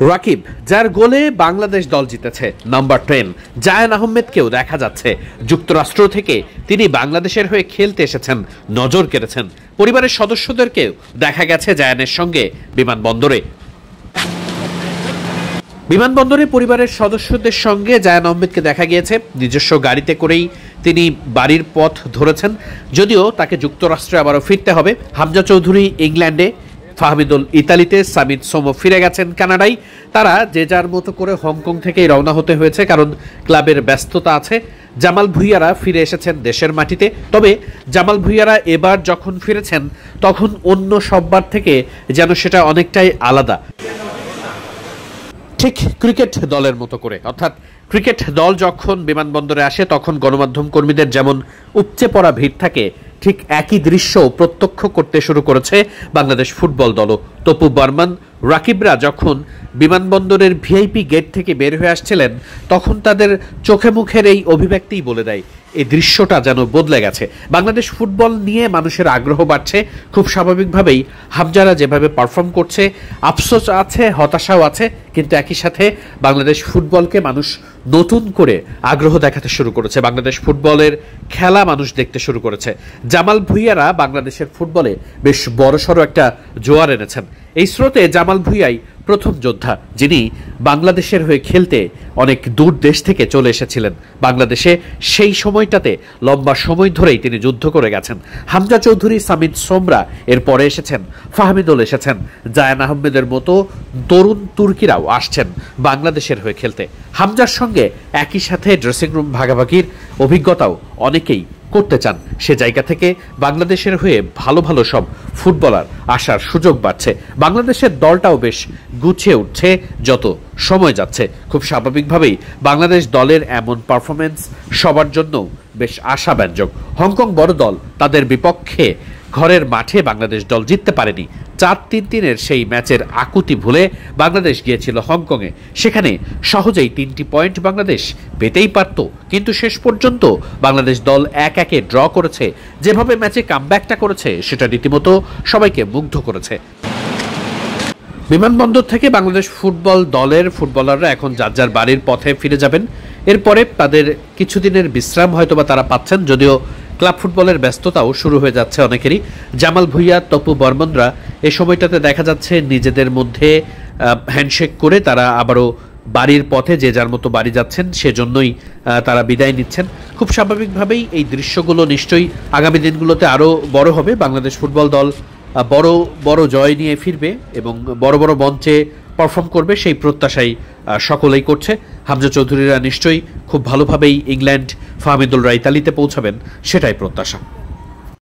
রাকিব, যার গোলে বাংলাদেশ দল জিতেছে, নাম্বার 10 জায়ান আহমেদকেও দেখা যাচ্ছে যুক্তরাষ্ট্র থেকে তিনি বাংলাদেশের হয়ে খেলতে এসেছেন, নজর কেড়েছেন। পরিবারের সদস্যদেরকেও দেখা গেছে জায়ানের সঙ্গে বিমানবন্দরে পরিবারের সদস্যদের সঙ্গে জায়ান আহমেদকে দেখা গিয়েছে। নিজস্ব গাড়িতে করেই তিনি বাড়ির পথ ধরেছেন, যদিও তাকে যুক্তরাষ্ট্রে আবারও ফিরতে হবে। হামজা চৌধুরী ইংল্যান্ডে, ফাহমিদুল ইতালিতে, সামিদ সোমো ফিরে গেছেন কানাডায়। তারা যে যার মতো করে হংকং থেকেই রওনা হতে হয়েছে, কারণ ক্লাবের ব্যস্ততা আছে। জামাল ভুঁইয়ারা ফিরে এসেছেন দেশের মাটিতে। তবে জামাল ভুঁইয়ারা এবার যখন ফিরেছেন তখন অন্য সববার থেকে যেন সেটা অনেকটাই আলাদা, ঠিক ক্রিকেট দলের মতো করে। অর্থাৎ ক্রিকেট দল যখন বিমানবন্দরে আসে তখন গণমাধ্যম কর্মীদের যেমন উপচে পড়া ভিড় থাকে, ঠিক একই দৃশ্য প্রত্যক্ষ করতে শুরু করেছে বাংলাদেশ ফুটবল দলও। তপু বর্মন, রাকিবরা যখন বিমানবন্দরের ভিআইপি গেট থেকে বের হয়ে আসছিলেন তখন তাদের চোখে মুখের এই অভিব্যক্তিই বলে দেয় এই দৃশ্যটা যেন বদলে গেছে। বাংলাদেশ ফুটবল নিয়ে মানুষের আগ্রহ বাড়ছে। খুব স্বাভাবিকভাবেই হামজারা যেভাবে পারফর্ম করছে, আফসোস আছে, হতাশাও আছে, কিন্তু একই সাথে বাংলাদেশ ফুটবলকে মানুষ নতুন করে আগ্রহ দেখাতে শুরু করেছে। বাংলাদেশ ফুটবলের খেলা মানুষ দেখতে শুরু করেছে। জামাল ভুঁইয়ারা বাংলাদেশের ফুটবলে বেশ বড়সড় একটা জোয়ার এনেছেন। এই স্রোতে জামাল ভুঁইয়াই প্রথম যোদ্ধা, যিনি বাংলাদেশের হয়ে খেলতে অনেক দূর দেশ থেকে চলে এসেছিলেন বাংলাদেশে। সেই সময়টাতে লম্বা সময় ধরেই তিনি যুদ্ধ করে গেছেন। হামজা চৌধুরী, সামিদ সোমরা এরপরে এসেছেন, ফাহমিদুল এসেছেন, জায়ান আহমেদের মতো তরুণ তুর্কিরাও আসছেন বাংলাদেশের হয়ে খেলতে। হামজার সঙ্গে একই সাথে ড্রেসিং রুম ভাগাভাগির অভিজ্ঞতাও অনেকেই করতে চান। সে জায়গা থেকে বাংলাদেশের হয়ে ভালো ভালো সব ফুটবলার আসার সুযোগ বাড়ছে। বাংলাদেশের দলটাও বেশ গুছিয়ে উঠছে যত সময় যাচ্ছে। খুব স্বাভাবিকভাবেই বাংলাদেশ দলের এমন পারফরমেন্স সবার জন্য বেশ আশাব্যঞ্জক। হংকং বড় দল, তাদের বিপক্ষে ঘরের মাঠে বাংলাদেশ দল জিততে পারেনি। 4-3-3 সেই ম্যাচের আকুতি ভুলে বাংলাদেশ গিয়েছিল হংকংয়ে। সেখানে সহজেই 3টি পয়েন্ট বাংলাদেশ পেতেই পারত, কিন্তু শেষ পর্যন্ত বাংলাদেশ দল 1-1 ড্র করেছে। যেভাবে ম্যাচে কামব্যাকটা করেছে সেটা রীতিমতো সবাইকে মুগ্ধ করেছে। বিমানবন্দর থেকে বাংলাদেশ ফুটবল দলের ফুটবলাররা এখন যার যার বাড়ির পথে ফিরে যাবেন। এরপরে তাদের কিছুদিনের বিশ্রাম হয়তোবা তারা পাচ্ছেন, যদিও ক্লাব ফুটবলের ব্যস্ততাও শুরু হয়ে যাচ্ছে অনেকেরই। জামাল ভুঁইয়া, তপু বর্মনরা এ সময়টাতে দেখা যাচ্ছে নিজেদের মধ্যে হ্যান্ডশেক করে তারা আবারও বাড়ির পথে যে যার মতো বাড়ি যাচ্ছেন, সেজন্যই তারা বিদায় নিচ্ছেন। খুব স্বাভাবিকভাবেই এই দৃশ্যগুলো নিশ্চয়ই আগামী দিনগুলোতে আরও বড় হবে। বাংলাদেশ ফুটবল দল বড় বড় জয় নিয়ে ফিরবে এবং বড় বড় মঞ্চে পারফর্ম করবে, সেই প্রত্যাশাই সকলেই করছে। হামজা চৌধুরীরা নিশ্চয়ই খুব ভালোভাবেই ইংল্যান্ড, ফাহমিদুলরা ইতালিতে পৌঁছাবেন, সেটাই প্রত্যাশা।